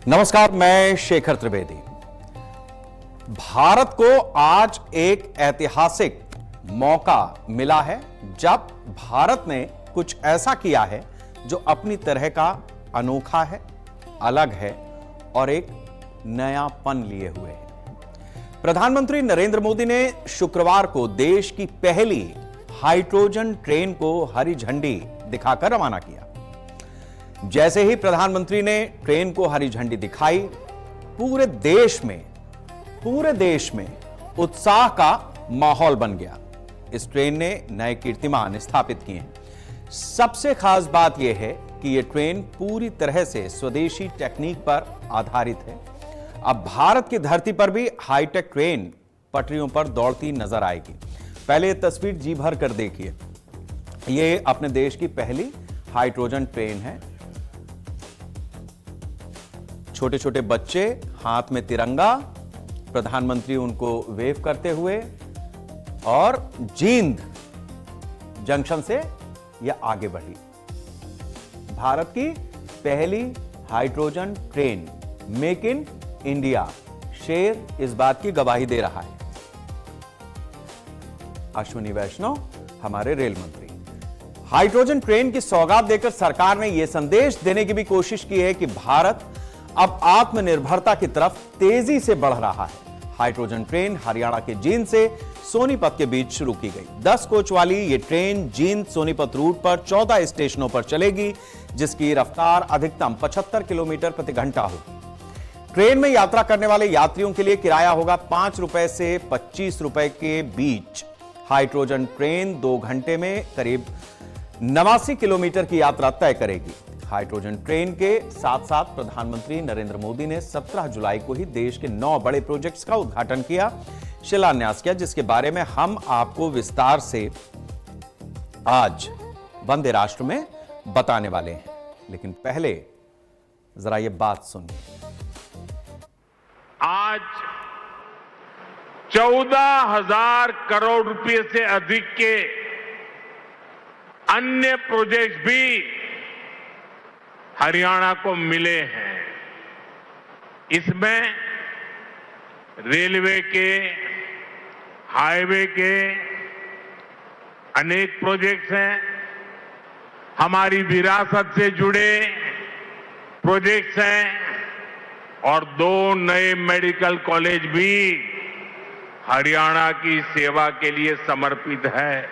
नमस्कार, मैं शेखर त्रिवेदी। भारत को आज एक ऐतिहासिक मौका मिला है जब भारत ने कुछ ऐसा किया है जो अपनी तरह का अनोखा है, अलग है और एक नयापन लिए हुए है। प्रधानमंत्री नरेंद्र मोदी ने शुक्रवार को देश की पहली हाइड्रोजन ट्रेन को हरी झंडी दिखाकर रवाना किया। जैसे ही प्रधानमंत्री ने ट्रेन को हरी झंडी दिखाई, पूरे देश में उत्साह का माहौल बन गया। इस ट्रेन ने नए कीर्तिमान स्थापित किए हैं। सबसे खास बात यह है कि यह ट्रेन पूरी तरह से स्वदेशी टेक्निक पर आधारित है। अब भारत की धरती पर भी हाईटेक ट्रेन पटरियों पर दौड़ती नजर आएगी। पहले यह तस्वीर जी भर कर देखिए। यह अपने देश की पहली हाइड्रोजन ट्रेन है। छोटे छोटे बच्चे, हाथ में तिरंगा, प्रधानमंत्री उनको वेव करते हुए, और जींद जंक्शन से यह आगे बढ़ी। भारत की पहली hydrogen train, make in India. शेर इस बात की गवाही दे रहा है। अश्विनी वैष्णव हमारे रेल मंत्री। हाइड्रोजन ट्रेन की सौगात देकर सरकार ने यह संदेश देने की भी कोशिश की है कि भारत अब आत्मनिर्भरता की तरफ तेजी से बढ़ रहा है। हाइड्रोजन ट्रेन हरियाणा के जींद से सोनीपत के बीच शुरू की गई। 10 कोच वाली यह ट्रेन जींद सोनीपत रूट पर 14 स्टेशनों पर चलेगी, जिसकी रफ्तार अधिकतम 75 किलोमीटर प्रति घंटा होगी। ट्रेन में यात्रा करने वाले यात्रियों के लिए किराया होगा 5 रुपए से 25 रुपए के बीच। हाइड्रोजन ट्रेन 2 घंटे में करीब 89 किलोमीटर की यात्रा तय करेगी। हाइड्रोजन ट्रेन के साथ साथ प्रधानमंत्री नरेंद्र मोदी ने 17 जुलाई को ही देश के 9 बड़े प्रोजेक्ट्स का उद्घाटन किया, शिलान्यास किया, जिसके बारे में हम आपको विस्तार से आज वंदे राष्ट्र में बताने वाले हैं। लेकिन पहले जरा ये बात सुनिए। आज 14,000 करोड़ रुपए से अधिक के अन्य प्रोजेक्ट्स भी हरियाणा को मिले हैं। इसमें रेलवे के, हाईवे के अनेक प्रोजेक्ट्स हैं। हमारी विरासत से जुड़े प्रोजेक्ट्स हैं और 2 नए मेडिकल कॉलेज भी हरियाणा की सेवा के लिए समर्पित है।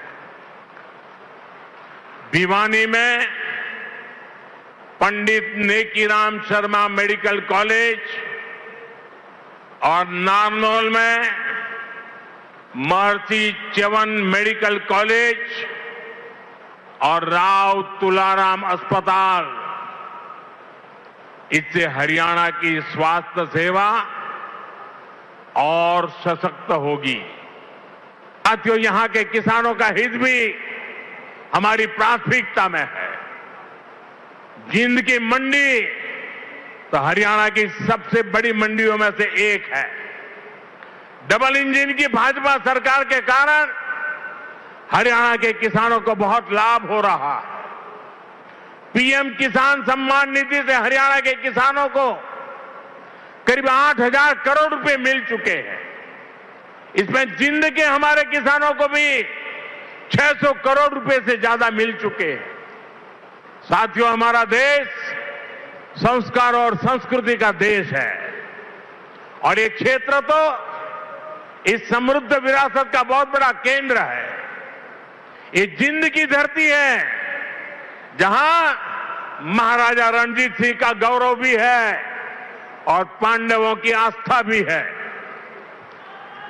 भिवानी में पंडित नेकीराम शर्मा मेडिकल कॉलेज और नारनौल में महर्षि च्यवन मेडिकल कॉलेज और राव तुलाराम अस्पताल। इससे हरियाणा की स्वास्थ्य सेवा और सशक्त होगी। साथियों, यहां के किसानों का हित भी हमारी प्राथमिकता में है। जींद की मंडी तो हरियाणा की सबसे बड़ी मंडियों में से एक है। डबल इंजन की भाजपा सरकार के कारण हरियाणा के किसानों को बहुत लाभ हो रहा है। पीएम किसान सम्मान निधि से हरियाणा के किसानों को करीब 8,000 करोड़ रुपए मिल चुके हैं। इसमें जींद के हमारे किसानों को भी 600 करोड़ रुपए से ज्यादा मिल चुके हैं। साथियों, हमारा देश संस्कार और संस्कृति का देश है और ये क्षेत्र तो इस समृद्ध विरासत का बहुत बड़ा केंद्र है। ये जींद की धरती है जहां महाराजा रणजीत सिंह का गौरव भी है और पांडवों की आस्था भी है।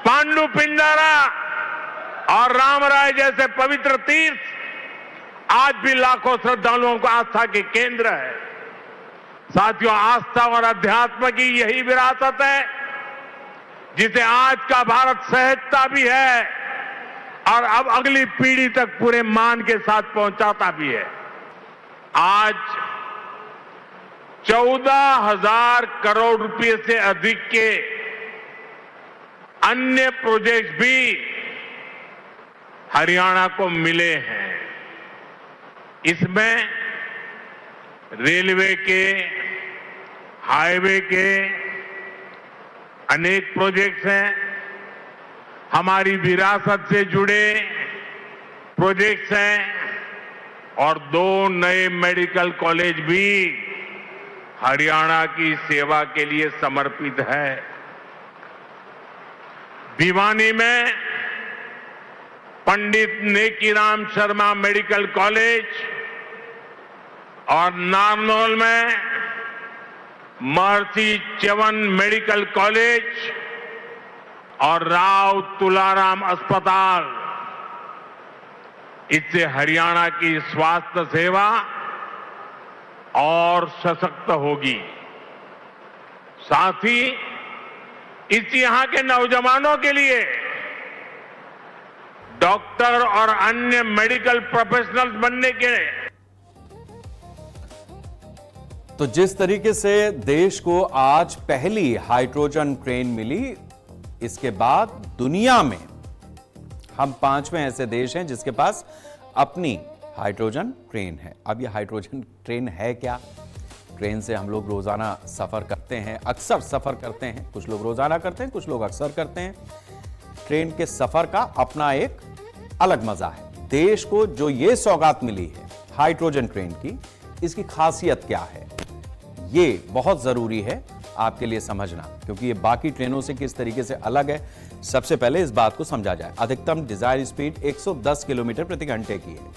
पांडु पिंडारा और रामराय जैसे पवित्र तीर्थ आज भी लाखों श्रद्धालुओं को आस्था के केंद्र है। साथियों, आस्था और अध्यात्म की यही विरासत है जिसे आज का भारत सहजता भी है और अब अगली पीढ़ी तक पूरे मान के साथ पहुंचाता भी है। आज 14,000 करोड़ रुपए से अधिक के अन्य प्रोजेक्ट्स भी हरियाणा को मिले हैं। इसमें रेलवे के, हाईवे के अनेक प्रोजेक्ट्स हैं, हमारी विरासत से जुड़े प्रोजेक्ट्स हैं और 2 नए मेडिकल कॉलेज भी हरियाणा की सेवा के लिए समर्पित है। भिवानी में पंडित नेकीराम शर्मा मेडिकल कॉलेज और नारनौल में महर्षि च्यवन मेडिकल कॉलेज और राव तुलाराम अस्पताल, इससे हरियाणा की स्वास्थ्य सेवा और सशक्त होगी। साथ ही इससे यहां के नौजवानों के लिए डॉक्टर और अन्य मेडिकल प्रोफेशनल्स बनने के तो जिस तरीके से देश को आज पहली हाइड्रोजन ट्रेन मिली, इसके बाद दुनिया में हम 5वें ऐसे देश हैं जिसके पास अपनी हाइड्रोजन ट्रेन है। अब ये हाइड्रोजन ट्रेन है क्या? ट्रेन से हम लोग रोजाना सफर करते हैं, अक्सर सफर करते हैं, कुछ लोग रोजाना करते हैं, कुछ लोग अक्सर करते हैं। ट्रेन के सफर का अपना एक अलग मजा है। देश को जो ये सौगात मिली है हाइड्रोजन ट्रेन की, इसकी खासियत क्या है, ये बहुत जरूरी है आपके लिए समझना, क्योंकि ये बाकी ट्रेनों से किस तरीके से अलग है। सबसे पहले इस बात को समझा जाए। अधिकतम डिजायर स्पीड 110 किलोमीटर प्रति घंटे की है।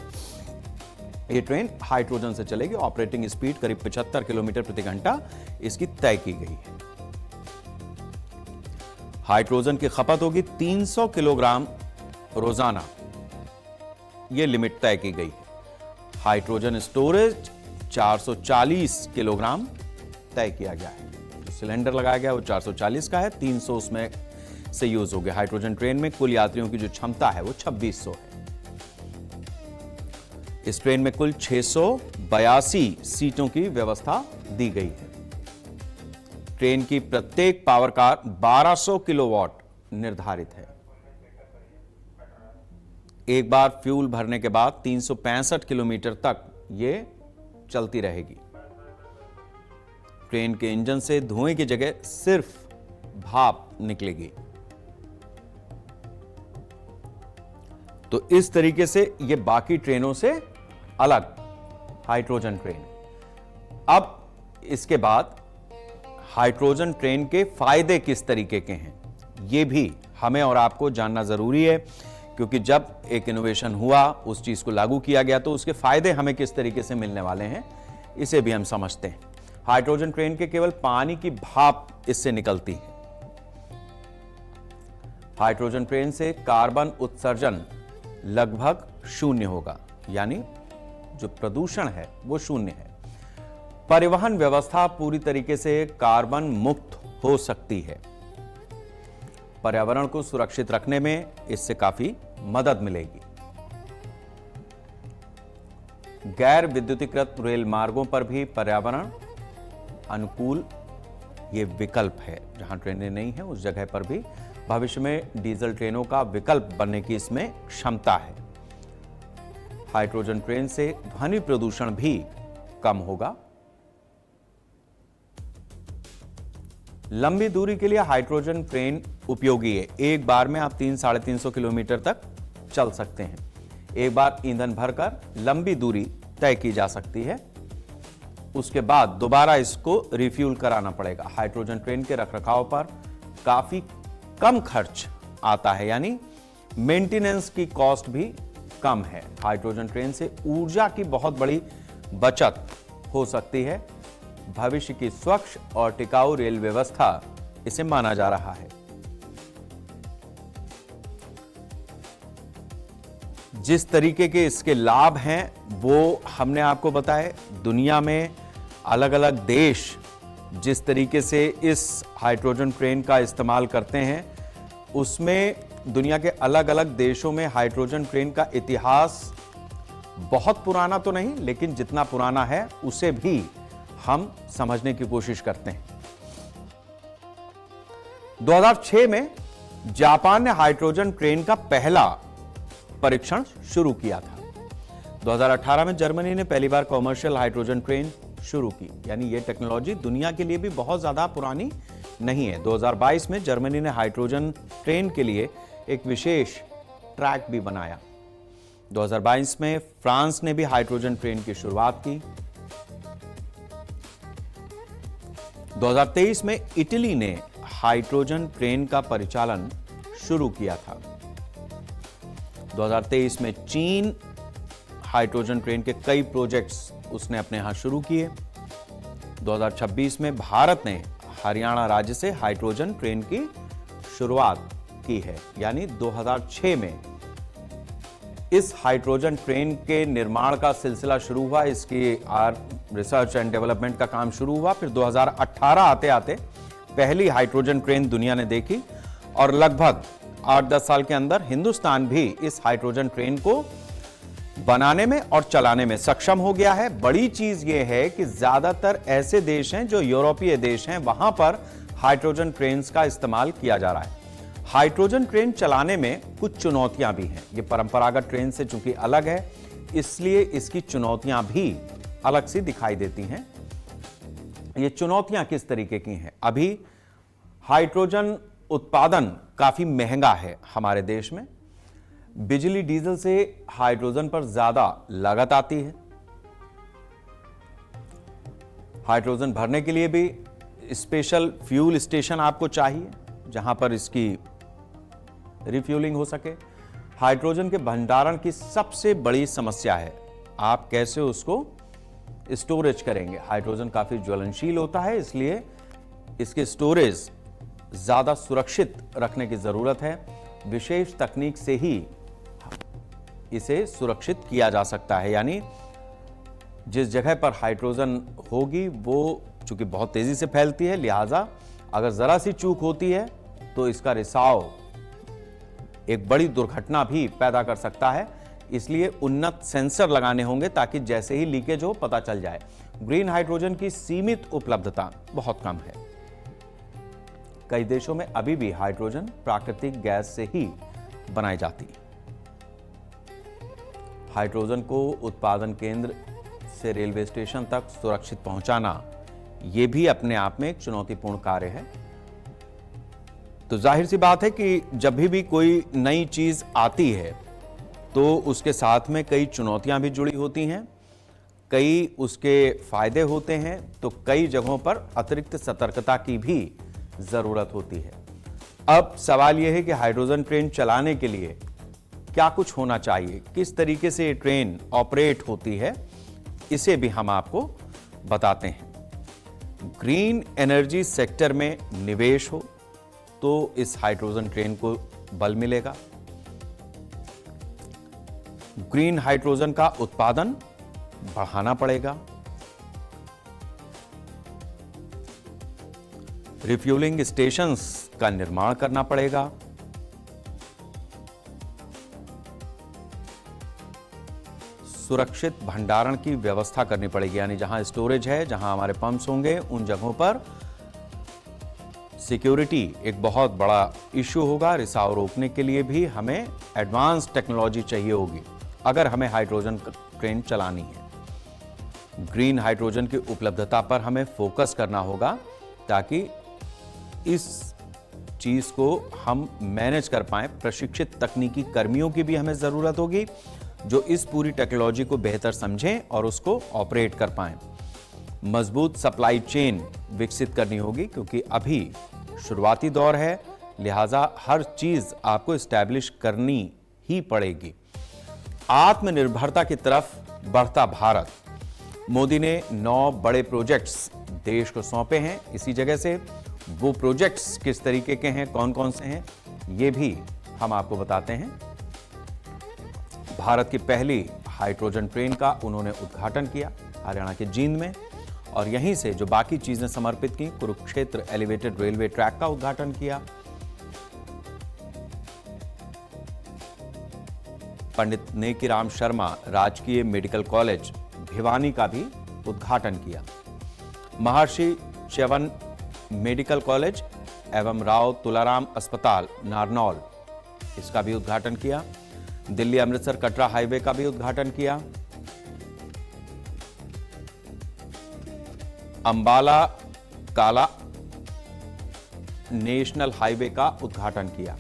ये ट्रेन हाइड्रोजन से चलेगी। ऑपरेटिंग स्पीड करीब 75 किलोमीटर प्रति घंटा इसकी तय की गई है। हाइड्रोजन की खपत होगी 300 किलोग्राम रोजाना, यह लिमिट तय की गई है। हाइड्रोजन स्टोरेज 440 किलोग्राम तय किया गया है। जो सिलेंडर लगाया गया वो 440 का है, 300 उसमें से यूज हो गया। हाइड्रोजन ट्रेन में कुल यात्रियों की जो क्षमता है वो 2600 है। इस ट्रेन में कुल 682 सीटों की व्यवस्था दी गई है। ट्रेन की प्रत्येक पावर कार 1200 किलोवाट निर्धारित है। एक बार फ्यूल भरने के बाद 365 किलोमीटर तक यह चलती रहेगी। ट्रेन के इंजन से धुएं की जगह सिर्फ भाप निकलेगी। तो इस तरीके से यह बाकी ट्रेनों से अलग हाइड्रोजन ट्रेन। अब इसके बाद हाइड्रोजन ट्रेन के फायदे किस तरीके के हैं, यह भी हमें और आपको जानना जरूरी है, क्योंकि जब एक इनोवेशन हुआ, उस चीज को लागू किया गया, तो उसके फायदे हमें किस तरीके से मिलने वाले हैं, इसे भी हम समझते हैं। हाइड्रोजन ट्रेन के केवल पानी की भाप इससे निकलती है। हाइड्रोजन ट्रेन से कार्बन उत्सर्जन लगभग शून्य होगा, यानी जो प्रदूषण है वो शून्य है। परिवहन व्यवस्था पूरी तरीके से कार्बन मुक्त हो सकती है। पर्यावरण को सुरक्षित रखने में इससे काफी मदद मिलेगी। गैर विद्युतीकृत रेल मार्गों पर भी पर्यावरण अनुकूल ये विकल्प है। जहां ट्रेनें नहीं है उस जगह पर भी भविष्य में डीजल ट्रेनों का विकल्प बनने की इसमें क्षमता है। हाइड्रोजन ट्रेन से ध्वनि प्रदूषण भी कम होगा। लंबी दूरी के लिए हाइड्रोजन ट्रेन उपयोगी है। एक बार में आप 300-350 किलोमीटर तक चल सकते हैं। एक बार ईंधन भरकर लंबी दूरी तय की जा सकती है, उसके बाद दोबारा इसको रिफ्यूल कराना पड़ेगा। हाइड्रोजन ट्रेन के रखरखाव पर काफी कम खर्च आता है, यानी मेंटेनेंस की कॉस्ट भी कम है। हाइड्रोजन ट्रेन से ऊर्जा की बहुत बड़ी बचत हो सकती है। भविष्य की स्वच्छ और टिकाऊ रेल व्यवस्था इसे माना जा रहा है। जिस तरीके के इसके लाभ हैं वो हमने आपको बताए। दुनिया में अलग अलग देश जिस तरीके से इस हाइड्रोजन ट्रेन का इस्तेमाल करते हैं, उसमें दुनिया के अलग अलग देशों में हाइड्रोजन ट्रेन का इतिहास बहुत पुराना तो नहीं, लेकिन जितना पुराना है उसे भी हम समझने की कोशिश करते हैं। 2006 में जापान ने हाइड्रोजन ट्रेन का पहला परीक्षण शुरू किया था। 2018 में जर्मनी ने पहली बार कॉमर्शियल हाइड्रोजन ट्रेन शुरू की। यानी ये टेक्नोलॉजी दुनिया के लिए भी बहुत ज़्यादा पुरानी नहीं है। 2022 में जर्मनी ने हाइड्रोजन ट्रेन के लिए एक विशेष ट्रैक भी बनाया। 2022 में फ्रांस ने भी हाइड्रोजन ट्रेन की शुरुआत की। 2023 में इटली ने हाइड्रोजन ट्रेन का परिचालन शुरू किया था। 2023 में चीन हाइड्रोजन ट्रेन के कई प्रोजेक्ट्स उसने अपने यहां शुरू किए। 2026 में भारत ने हरियाणा राज्य से हाइड्रोजन ट्रेन की शुरुआत की है। यानी 2006 में इस हाइड्रोजन ट्रेन के निर्माण का सिलसिला शुरू हुआ, इसकी रिसर्च एंड डेवलपमेंट का काम शुरू हुआ। फिर 2018 आते आते पहली हाइड्रोजन ट्रेन दुनिया ने देखी और लगभग 8-10 साल के अंदर हिंदुस्तान भी इस हाइड्रोजन ट्रेन को बनाने में और चलाने में सक्षम हो गया है। बड़ी चीज यह है कि ज्यादातर ऐसे देश हैं जो यूरोपीय देश हैं, वहां पर हाइड्रोजन ट्रेन का इस्तेमाल किया जा रहा है। हाइड्रोजन ट्रेन चलाने में कुछ चुनौतियां भी हैं। ये परंपरागत ट्रेन से चूंकि अलग है, इसलिए इसकी चुनौतियां भी अलग सी दिखाई देती हैं। ये चुनौतियां किस तरीके की हैं? अभी हाइड्रोजन उत्पादन काफी महंगा है हमारे देश में। बिजली डीजल से हाइड्रोजन पर ज्यादा लागत आती है। हाइड्रोजन भरने के लिए भी स्पेशल फ्यूल स्टेशन आपको चाहिए जहां पर इसकी रिफ्यूलिंग हो सके। हाइड्रोजन के भंडारण की सबसे बड़ी समस्या है आप कैसे उसको स्टोरेज करेंगे। हाइड्रोजन काफी ज्वलनशील होता है, इसलिए इसके स्टोरेज ज्यादा सुरक्षित रखने की जरूरत है। विशेष तकनीक से ही इसे सुरक्षित किया जा सकता है। यानी जिस जगह पर हाइड्रोजन होगी वो चूंकि बहुत तेजी से फैलती है, लिहाजा अगर जरा सी चूक होती है तो इसका रिसाव एक बड़ी दुर्घटना भी पैदा कर सकता है। इसलिए उन्नत सेंसर लगाने होंगे ताकि जैसे ही लीकेज हो पता चल जाए। ग्रीन हाइड्रोजन की सीमित उपलब्धता बहुत कम है। कई देशों में अभी भी हाइड्रोजन प्राकृतिक गैस से ही बनाई जाती है। हाइड्रोजन को उत्पादन केंद्र से रेलवे स्टेशन तक सुरक्षित पहुंचाना यह भी अपने आप में एक चुनौतीपूर्ण कार्य है। तो जाहिर सी बात है कि जब भी कोई नई चीज आती है तो उसके साथ में कई चुनौतियां भी जुड़ी होती हैं, कई उसके फायदे होते हैं, तो कई जगहों पर अतिरिक्त सतर्कता की भी जरूरत होती है। अब सवाल यह है कि हाइड्रोजन ट्रेन चलाने के लिए क्या कुछ होना चाहिए, किस तरीके से ये ट्रेन ऑपरेट होती है, इसे भी हम आपको बताते हैं। ग्रीन एनर्जी सेक्टर में निवेश हो तो इस हाइड्रोजन ट्रेन को बल मिलेगा। ग्रीन हाइड्रोजन का उत्पादन बढ़ाना पड़ेगा। रिफ्यूलिंग स्टेशंस का निर्माण करना पड़ेगा। सुरक्षित भंडारण की व्यवस्था करनी पड़ेगी। यानी जहां स्टोरेज है, जहां हमारे पंप्स होंगे, उन जगहों पर सिक्योरिटी एक बहुत बड़ा इश्यू होगा। रिसाव रोकने के लिए भी हमें एडवांस टेक्नोलॉजी चाहिए होगी अगर हमें हाइड्रोजन ट्रेन चलानी है। ग्रीन हाइड्रोजन की उपलब्धता पर हमें फोकस करना होगा ताकि इस चीज को हम मैनेज कर पाएं। प्रशिक्षित तकनीकी कर्मियों की भी हमें जरूरत होगी जो इस पूरी टेक्नोलॉजी को बेहतर समझें और उसको ऑपरेट कर पाएं। मजबूत सप्लाई चेन विकसित करनी होगी क्योंकि अभी शुरुआती दौर है, लिहाजा हर चीज आपको एस्टैब्लिश करनी ही पड़ेगी। आत्मनिर्भरता की तरफ बढ़ता भारत। मोदी ने 9 बड़े प्रोजेक्ट्स देश को सौंपे हैं। इसी जगह से वो प्रोजेक्ट्स किस तरीके के हैं, कौन कौन से हैं, ये भी हम आपको बताते हैं। भारत की पहली हाइड्रोजन ट्रेन का उन्होंने उद्घाटन किया हरियाणा के जींद में, और यहीं से जो बाकी चीजें समर्पित की, कुरुक्षेत्र एलिवेटेड रेलवे ट्रैक का उद्घाटन किया। पंडित नेकीराम शर्मा राजकीय मेडिकल कॉलेज भिवानी का भी उद्घाटन किया। महर्षि च्यवन मेडिकल कॉलेज एवं राव तुलाराम अस्पताल नारनौल, इसका भी उद्घाटन किया। दिल्ली अमृतसर कटरा हाईवे का भी उद्घाटन किया। अंबाला काला नेशनल हाईवे का उद्घाटन किया।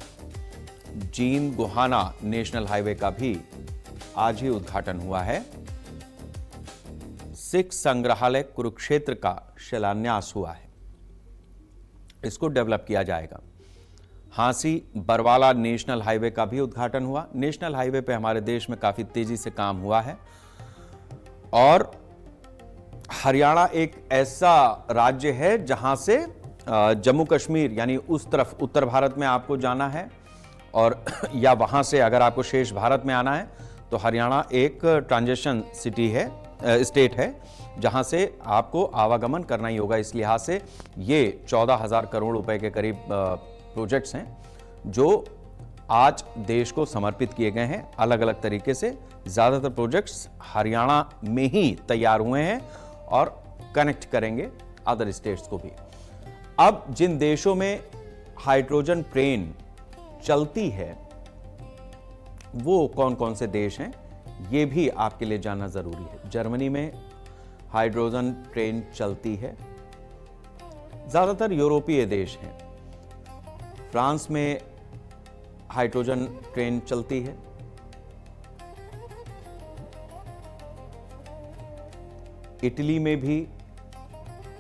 जींद गोहाना नेशनल हाईवे का भी आज ही उद्घाटन हुआ है। सिख संग्रहालय कुरुक्षेत्र का शिलान्यास हुआ है, इसको डेवलप किया जाएगा। हांसी बरवाला नेशनल हाईवे का भी उद्घाटन हुआ। नेशनल हाईवे पे हमारे देश में काफी तेजी से काम हुआ है। और हरियाणा एक ऐसा राज्य है जहां से जम्मू कश्मीर यानी उस तरफ उत्तर भारत में आपको जाना है और या वहां से अगर आपको शेष भारत में आना है तो हरियाणा एक ट्रांजिशन सिटी है, स्टेट है, जहां से आपको आवागमन करना ही होगा। इस लिहाज से ये 14,000 करोड़ रुपए के करीब प्रोजेक्ट्स हैं जो आज देश को समर्पित किए गए हैं। अलग अलग तरीके से ज्यादातर प्रोजेक्ट्स हरियाणा में ही तैयार हुए हैं और कनेक्ट करेंगे अदर स्टेट्स को भी। अब जिन देशों में हाइड्रोजन ट्रेन चलती है वो कौन कौन से देश हैं, ये भी आपके लिए जानना जरूरी है। जर्मनी में हाइड्रोजन ट्रेन चलती है। ज्यादातर यूरोपीय देश हैं। फ्रांस में हाइड्रोजन ट्रेन चलती है। इटली में भी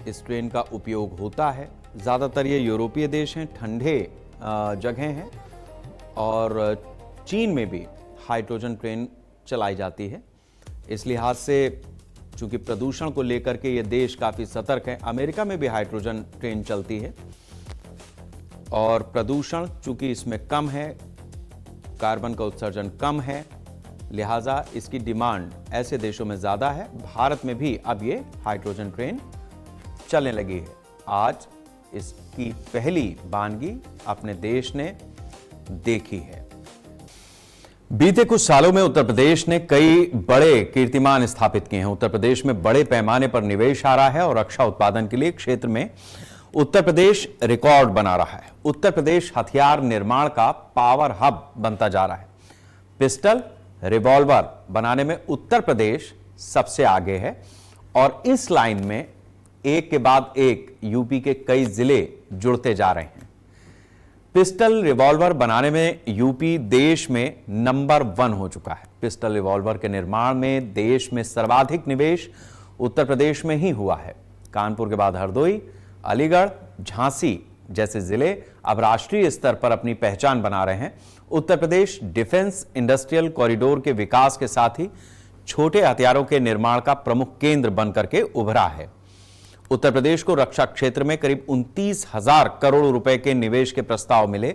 इस ट्रेन का उपयोग होता है। ज्यादातर ये यूरोपीय देश हैं, ठंडे जगह हैं। और चीन में भी हाइड्रोजन ट्रेन चलाई जाती है। इस लिहाज से चूंकि प्रदूषण को लेकर के ये देश काफी सतर्क है। अमेरिका में भी हाइड्रोजन ट्रेन चलती है और प्रदूषण चूंकि इसमें कम है, कार्बन का उत्सर्जन कम है, लिहाजा इसकी डिमांड ऐसे देशों में ज्यादा है। भारत में भी अब ये हाइड्रोजन ट्रेन चलने लगी है। आज इसकी पहली बानगी अपने देश ने देखी है। बीते कुछ सालों में उत्तर प्रदेश ने कई बड़े कीर्तिमान स्थापित किए हैं। उत्तर प्रदेश में बड़े पैमाने पर निवेश आ रहा है और रक्षा उत्पादन के लिए क्षेत्र में उत्तर प्रदेश रिकॉर्ड बना रहा है। उत्तर प्रदेश हथियार निर्माण का पावर हब बनता जा रहा है। पिस्टल, रिवॉल्वर बनाने में उत्तर प्रदेश सबसे आगे है और इस लाइन में एक के बाद एक यूपी के कई जिले जुड़ते जा रहे हैं। पिस्टल रिवॉल्वर बनाने में यूपी देश में नंबर 1 हो चुका है। पिस्टल रिवॉल्वर के निर्माण में देश में सर्वाधिक निवेश उत्तर प्रदेश में ही हुआ है। कानपुर के बाद हरदोई, अलीगढ़, झांसी जैसे जिले अब राष्ट्रीय स्तर पर अपनी पहचान बना रहे हैं। Uttar Pradesh defence industrial corridor के विकास के साथ ही छोटे हथियारों के निर्माण का प्रमुख केंद्र बनकर के उभरा है। उत्तर प्रदेश को रक्षा क्षेत्र में करीब 29,000 करोड़ रुपए के निवेश के प्रस्ताव मिले,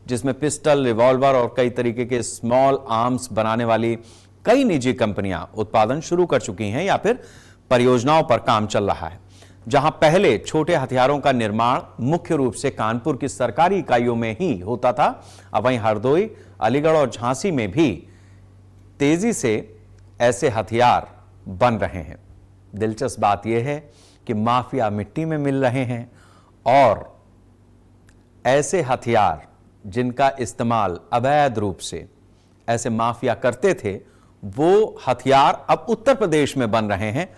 जिसमें पिस्टल, रिवॉल्वर और कई तरीके के स्मॉल आर्म्स बनाने वाली कई निजी कंपनियां उत्पादन शुरू कर चुकी हैं या फिर परियोजनाओं पर काम चल रहा है। जहां पहले छोटे हथियारों का निर्माण मुख्य रूप से कानपुर की सरकारी इकाइयों में ही होता था, अब वहीं हरदोई, अलीगढ़ और झांसी में भी तेजी से ऐसे हथियार बन रहे हैं। दिलचस्प बात यह है कि माफिया मिट्टी में मिल रहे हैं और ऐसे हथियार जिनका इस्तेमाल अवैध रूप से ऐसे माफिया करते थे, वो हथियार अब उत्तर प्रदेश में बन रहे हैं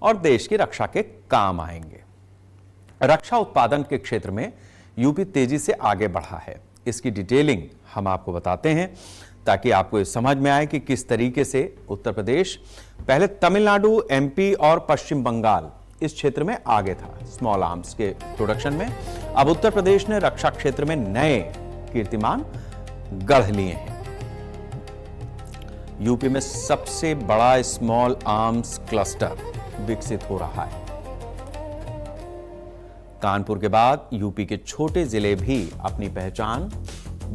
और देश की रक्षा के काम आएंगे। रक्षा उत्पादन के क्षेत्र में यूपी तेजी से आगे बढ़ा है। इसकी डिटेलिंग हम आपको बताते हैं ताकि आपको ये समझ में आए कि किस तरीके से उत्तर प्रदेश पहले तमिलनाडु, एमपी और पश्चिम बंगाल इस क्षेत्र में आगे था स्मॉल आर्म्स के प्रोडक्शन में। अब उत्तर प्रदेश ने रक्षा क्षेत्र में नए कीर्तिमान गढ़ लिए हैं। यूपी में सबसे बड़ा स्मॉल आर्म्स क्लस्टर विकसित हो रहा है। कानपुर के बाद यूपी के छोटे जिले भी अपनी पहचान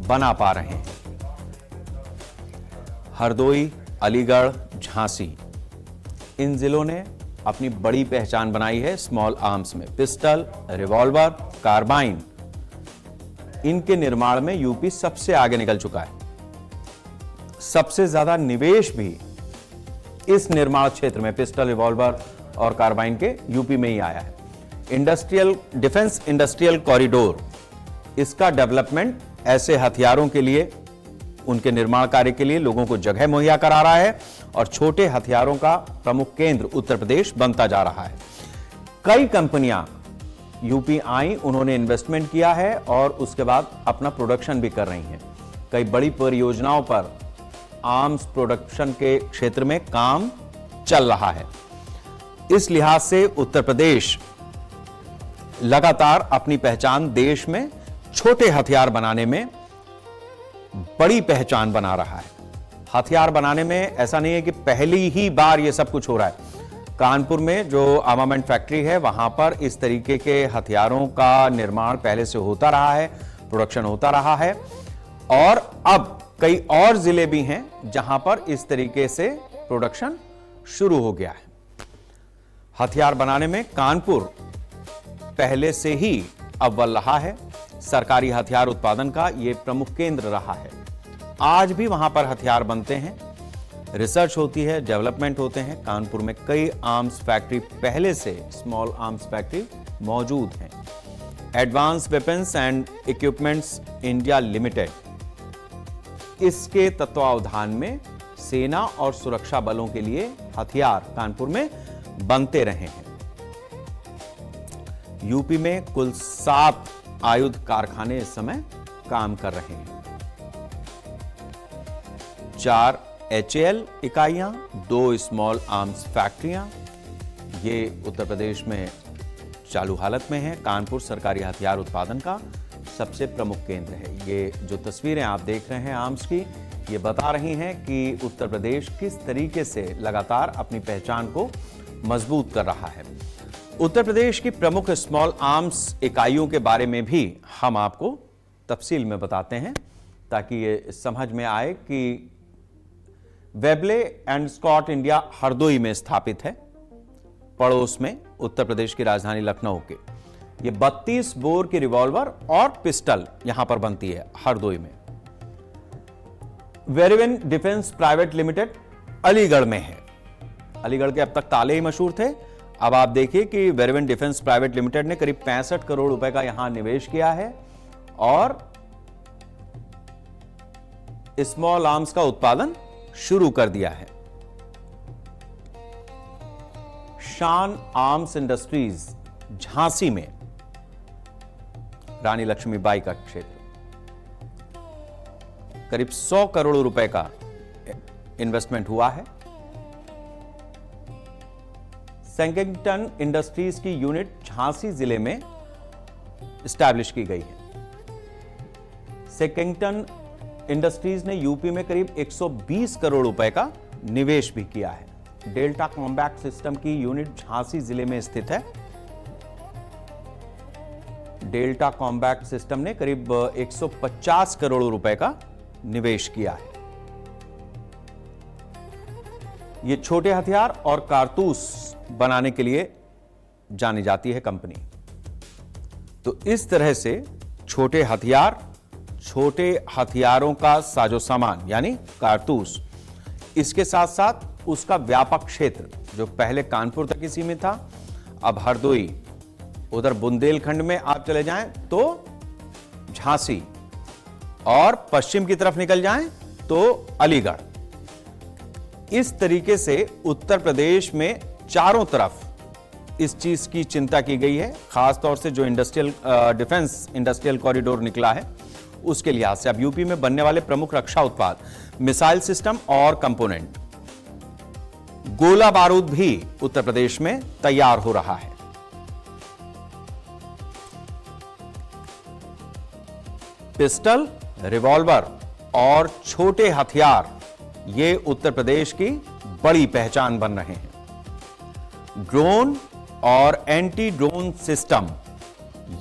बना पा रहे हैं। हरदोई, अलीगढ़, झांसी इन जिलों ने अपनी बड़ी पहचान बनाई है स्मॉल आर्म्स में। पिस्टल, रिवॉल्वर, कार्बाइन, इनके निर्माण में यूपी सबसे आगे निकल चुका है। सबसे ज्यादा निवेश भी इस निर्माण क्षेत्र में पिस्टल, रिवॉल्वर और कार्बाइन के यूपी में ही आया है। डिफेंस इंडस्ट्रियल कॉरिडोर, इसका डेवलपमेंट ऐसे हथियारों के लिए, उनके निर्माण कार्य के लिए लोगों को जगह मुहैया करा रहा है और छोटे हथियारों का प्रमुख केंद्र उत्तर प्रदेश बनता जा रहा है। कई कंपनियां यूपी आई, उन्होंने इन्वेस्टमेंट किया है और उसके बाद अपना प्रोडक्शन भी कर रही हैं। कई बड़ी परियोजनाओं पर आर्म्स प्रोडक्शन के क्षेत्र में काम चल रहा है। इस लिहाज से उत्तर प्रदेश लगातार अपनी पहचान देश में छोटे हथियार बनाने में बड़ी पहचान बना रहा है। हथियार बनाने में ऐसा नहीं है कि पहली ही बार यह सब कुछ हो रहा है। कानपुर में जो आर्मामेंट फैक्ट्री है, वहां पर इस तरीके के हथियारों का निर्माण पहले से होता रहा है, प्रोडक्शन होता रहा है और अब कई और जिले भी हैं जहां पर इस तरीके से प्रोडक्शन शुरू हो गया है। हथियार बनाने में कानपुर पहले से ही अव्वल रहा है। सरकारी हथियार उत्पादन का यह प्रमुख केंद्र रहा है। आज भी वहां पर हथियार बनते हैं, रिसर्च होती है, डेवलपमेंट होते हैं। कानपुर में कई आर्म्स फैक्ट्री पहले से, स्मॉल आर्म्स फैक्ट्री मौजूद हैं। Advance weapons and equipments India limited, इसके तत्वावधान में सेना और सुरक्षा बलों के लिए हथियार कानपुर में बनते रहे हैं। यूपी में कुल 7 आयुध कारखाने इस समय काम कर रहे हैं। 4 HAL इकाइयां, 2 स्मॉल आर्म्स फैक्ट्रियां, ये उत्तर प्रदेश में चालू हालत में है। कानपुर सरकारी हथियार उत्पादन का सबसे प्रमुख केंद्र है। ये जो तस्वीरें आप देख रहे हैं आर्म्स की, ये बता रही हैं कि उत्तर प्रदेश किस तरीके से लगातार अपनी पहचान को मजबूत कर रहा है। उत्तर प्रदेश की प्रमुख स्मॉल आर्म्स इकाइयों के बारे में भी हम आपको तफसील में बताते हैं ताकि ये समझ में आए कि Webley and Scott India Hardoi में स्थापित है, पड़ोस में उत्तर प्रदेश की राजधानी लखनऊ के। ये 32 बोर की रिवॉल्वर और पिस्टल यहां पर बनती है हरदोई में। वेरिवन डिफेंस प्राइवेट लिमिटेड अलीगढ़ में है। अलीगढ़ के अब तक ताले ही मशहूर थे। अब आप देखिए कि वेरिवन डिफेंस प्राइवेट लिमिटेड ने करीब 65 करोड़ रुपए का यहां निवेश किया है और स्मॉल आर्म्स का उत्पादन शुरू कर दिया है। शान आर्म्स इंडस्ट्रीज झांसी में, रानी लक्ष्मीबाई का क्षेत्र, करीब 100 करोड़ रुपए का इन्वेस्टमेंट हुआ है। सेकेंगटन इंडस्ट्रीज की यूनिट झांसी जिले में स्टैब्लिश की गई है। सेकेंगटन इंडस्ट्रीज ने यूपी में करीब 120 करोड़ रुपए का निवेश भी किया है। डेल्टा कॉम्बैट सिस्टम की यूनिट झांसी जिले में स्थित है। डेल्टा कॉम्बैट सिस्टम ने करीब 150 करोड़ रुपए का निवेश किया है। यह छोटे हथियार और कारतूस बनाने के लिए जानी जाती है कंपनी। तो इस तरह से छोटे हथियारों का साजो सामान यानी कारतूस, इसके साथ साथ उसका व्यापक क्षेत्र जो पहले कानपुर तक ही सीमित था, अब हरदोई, उधर बुंदेलखंड में आप चले जाएं तो झांसी और पश्चिम की तरफ निकल जाएं तो अलीगढ़। इस तरीके से उत्तर प्रदेश में चारों तरफ इस चीज की चिंता की गई है, खासतौर से जो डिफेंस इंडस्ट्रियल कॉरिडोर निकला है उसके लिहाज से। अब यूपी में बनने वाले प्रमुख रक्षा उत्पाद, मिसाइल सिस्टम और कंपोनेंट, गोला बारूद भी उत्तर प्रदेश में तैयार हो रहा है। पिस्टल, रिवॉल्वर और छोटे हथियार, ये उत्तर प्रदेश की बड़ी पहचान बन रहे हैं। ड्रोन और एंटी ड्रोन सिस्टम,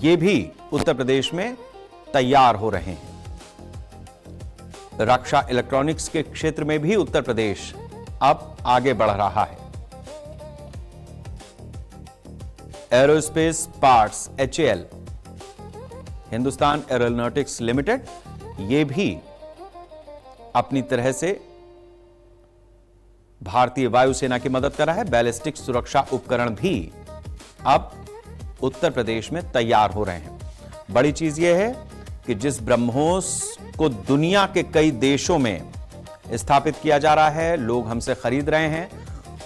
ये भी उत्तर प्रदेश में तैयार हो रहे हैं। रक्षा इलेक्ट्रॉनिक्स के क्षेत्र में भी उत्तर प्रदेश अब आगे बढ़ रहा है। Aerospace parts HAL, Hindustan aeronautics limited, यह भी अपनी तरह से भारतीय वायुसेना की मदद कर रहा है। बैलिस्टिक सुरक्षा उपकरण भी अब उत्तर प्रदेश में तैयार हो रहे हैं। बड़ी चीज यह है कि जिस ब्रह्मोस को दुनिया के कई देशों में स्थापित किया जा रहा है, लोग हमसे खरीद रहे हैं,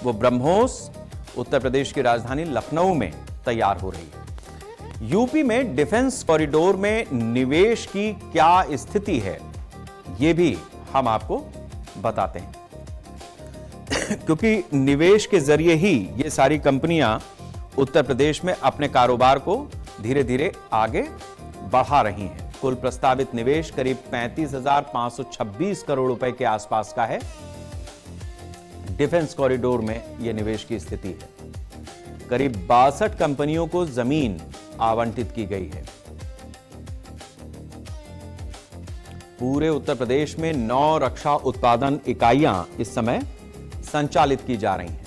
वो ब्रह्मोस उत्तर प्रदेश की राजधानी लखनऊ में तैयार हो रही है। यूपी में डिफेंस कॉरिडोर में निवेश की क्या स्थिति है, यह भी हम आपको बताते हैं, क्योंकि निवेश के जरिए ही ये सारी कंपनियां उत्तर प्रदेश में अपने कारोबार को धीरे धीरे आगे बढ़ा रही हैं। कुल प्रस्तावित निवेश करीब 35,526 करोड़ रुपए के आसपास का है। डिफेंस कॉरिडोर में यह निवेश की स्थिति है। करीब 62 कंपनियों को जमीन आवंटित की गई है। पूरे उत्तर प्रदेश में 9 रक्षा उत्पादन इकाइयां इस समय संचालित की जा रही हैं।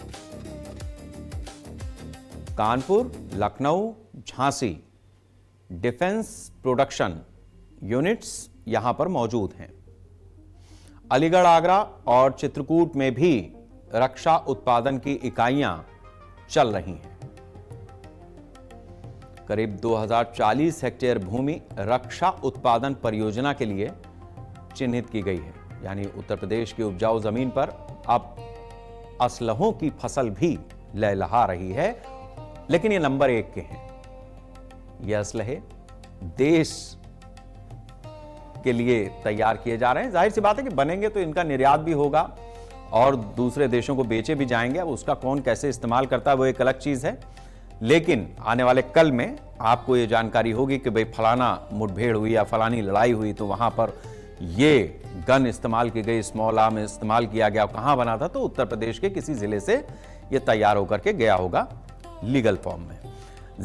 Kanpur, Lucknow, Jhansi defence production units यहां पर मौजूद हैं। अलीगढ़, आगरा और चित्रकूट में भी रक्षा उत्पादन की इकाइयां चल रही हैं। करीब 2040 हेक्टेयर भूमि रक्षा उत्पादन परियोजना के लिए चिन्हित की गई है। यानी उत्तर प्रदेश की उपजाऊ जमीन पर अब असलहों की फसल भी लहलहा रही है, लेकिन ये नंबर 1 के हैं। ये असलहे देश के लिए तैयार किए जा रहे हैं। जाहिर सी बात है कि बनेंगे तो इनका निर्यात भी होगा और दूसरे देशों को बेचे भी जाएंगे। अब उसका कौन कैसे इस्तेमाल करता है वो एक अलग चीज है, लेकिन आने वाले कल में आपको ये जानकारी होगी कि भाई फलाना मुठभेड़ हुई या फलानी लड़ाई हुई तो वहां पर ये गन इस्तेमाल की गई, स्मॉल आर्म इस्तेमाल किया गया, कहां बना था, तो उत्तर प्रदेश के किसी जिले से ये तैयार होकर के गया होगा लीगल फॉर्म में।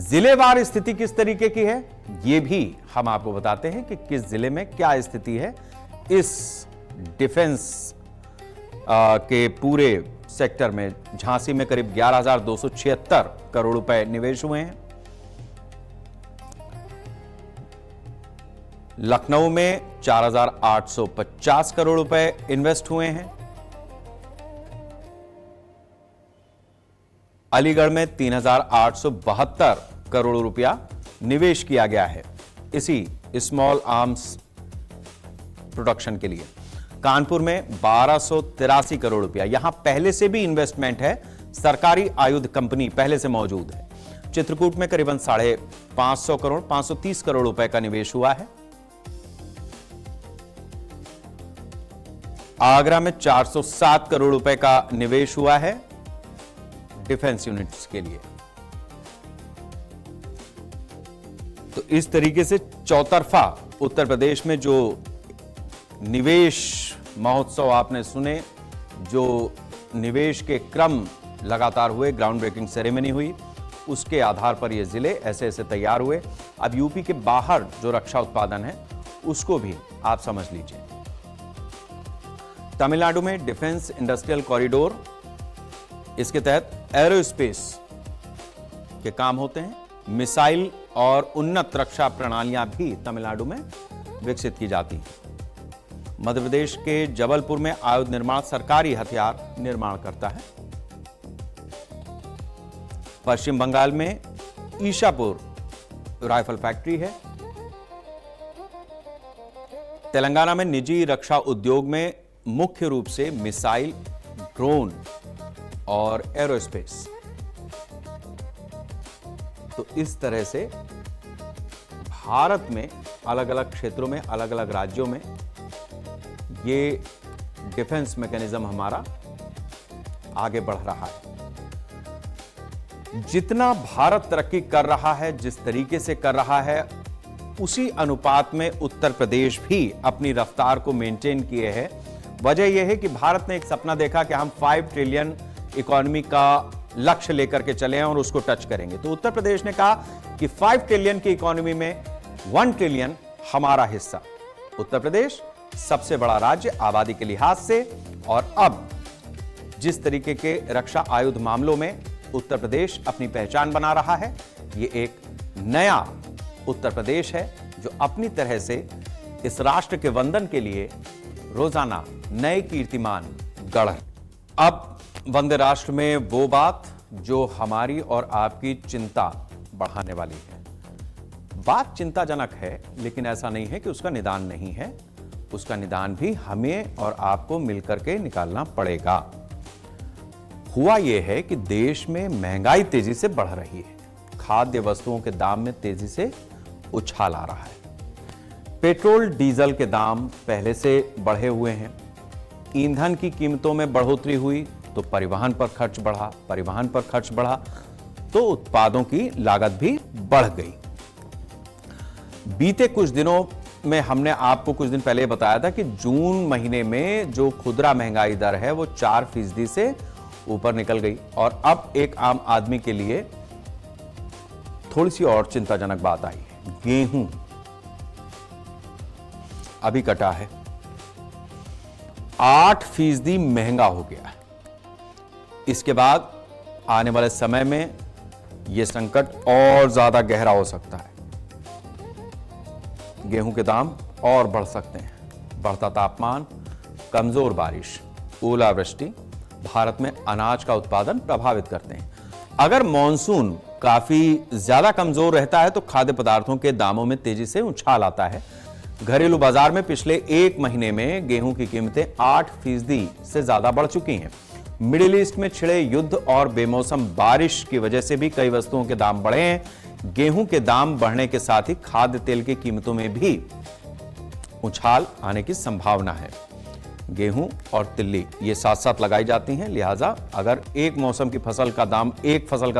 जिलेवार स्थिति किस तरीके की है ये भी हम आपको बताते हैं कि किस जिले में क्या स्थिति है। इस डिफेंस के पूरे सेक्टर में झांसी में करीब 11,276 करोड़ रुपए निवेश हुए हैं। लखनऊ में 4,850 करोड़ रुपए इन्वेस्ट हुए हैं। अलीगढ़ में 3,872 करोड़ रुपया निवेश किया गया है इसी स्मॉल आर्म्स प्रोडक्शन के लिए। कानपुर में 1283 करोड़ रुपया, यहां पहले से भी इन्वेस्टमेंट है, सरकारी आयुध कंपनी पहले से मौजूद है। चित्रकूट में करीबन 530 करोड़ रुपए का निवेश हुआ है। आगरा में 407 करोड़ रुपए का निवेश हुआ है डिफेंस यूनिट्स के लिए। तो इस तरीके से चौतरफा उत्तर प्रदेश में जो निवेश महोत्सव आपने सुने, जो निवेश के क्रम लगातार हुए, ग्राउंड ब्रेकिंग सेरेमनी हुई, उसके आधार पर ये जिले ऐसे ऐसे तैयार हुए। अब यूपी के बाहर जो रक्षा उत्पादन है उसको भी आप समझ लीजिए। तमिलनाडु में डिफेंस इंडस्ट्रियल कॉरिडोर, इसके तहत एरोस्पेस के काम होते हैं। मिसाइल और उन्नत रक्षा प्रणालियां भी तमिलनाडु में विकसित की जाती हैं। मध्य प्रदेश के जबलपुर में आयुध निर्माण सरकारी हथियार निर्माण करता है। पश्चिम बंगाल में ईशापुर राइफल फैक्ट्री है। तेलंगाना में निजी रक्षा उद्योग में मुख्य रूप से मिसाइल, ड्रोन और एरोस्पेस। तो इस तरह से भारत में अलग अलग क्षेत्रों में, अलग अलग राज्यों में ये डिफेंस मैकेनिज्म हमारा आगे बढ़ रहा है। जितना भारत तरक्की कर रहा है, जिस तरीके से कर रहा है, उसी अनुपात में उत्तर प्रदेश भी अपनी रफ्तार को मेंटेन किए है। वजह यह है कि भारत ने एक सपना देखा कि हम 5 ट्रिलियन इकोनॉमी का लक्ष्य लेकर के चले हैं और उसको टच करेंगे। तो उत्तर प्रदेश ने कहा कि 5 ट्रिलियन की इकोनॉमी में 1 ट्रिलियन हमारा हिस्सा। उत्तर प्रदेश सबसे बड़ा राज्य आबादी के लिहाज से, और अब जिस तरीके के रक्षा आयुध मामलों में उत्तर प्रदेश अपनी पहचान बना रहा है, ये एक नया उत्तर प्रदेश है जो अपनी तरह से इस राष्ट्र के वंदन के लिए रोजाना नए कीर्तिमान गढ़। अब वंदे राष्ट्र में वो बात जो हमारी और आपकी चिंता बढ़ाने वाली है। बात चिंताजनक है, लेकिन ऐसा नहीं है कि उसका निदान नहीं है। उसका निदान भी हमें और आपको मिलकर के निकालना पड़ेगा। हुआ यह है कि देश में महंगाई तेजी से बढ़ रही है। खाद्य वस्तुओं के दाम में तेजी से उछाल आ रहा है। पेट्रोल डीजल के दाम पहले से बढ़े हुए हैं। ईंधन की कीमतों में बढ़ोतरी हुई तो परिवहन पर खर्च बढ़ा तो उत्पादों की लागत भी बढ़ गई। बीते कुछ दिनों में हमने आपको कुछ दिन पहले बताया था कि जून महीने में जो खुदरा महंगाई दर है वो 4% से ऊपर निकल गई और अब एक आम आदमी के लिए थोड़ी सी और चिंताजनक बात आई है। गेहूं अभी कटा है, 8% महंगा हो गया है। इसके बाद आने वाले समय में यह संकट और ज्यादा गहरा हो सकता है। गेहूं के दाम और बढ़ सकते हैं। बढ़ता तापमान, कमजोर बारिश, ओलावृष्टि भारत में अनाज का उत्पादन प्रभावित करते हैं। अगर मॉनसून काफी ज्यादा कमजोर रहता है तो खाद्य पदार्थों के दामों में तेजी से उछाल आता है। घरेलू बाजार में पिछले एक महीने में गेहूं की कीमतें 8% से ज्यादा बढ़ चुकी हैं। मिडिल ईस्ट में छिड़े युद्ध और बेमौसम बारिश की वजह से भी कई वस्तुओं के दाम बढ़े हैं। गेहूं के दाम बढ़ने के साथ ही खाद्य तेल की कीमतों में भी उछाल आने की संभावना है। गेहूं और तिल्ली ये साथ साथ लगाई जाती हैं, लिहाजा अगर एक मौसम की फसल का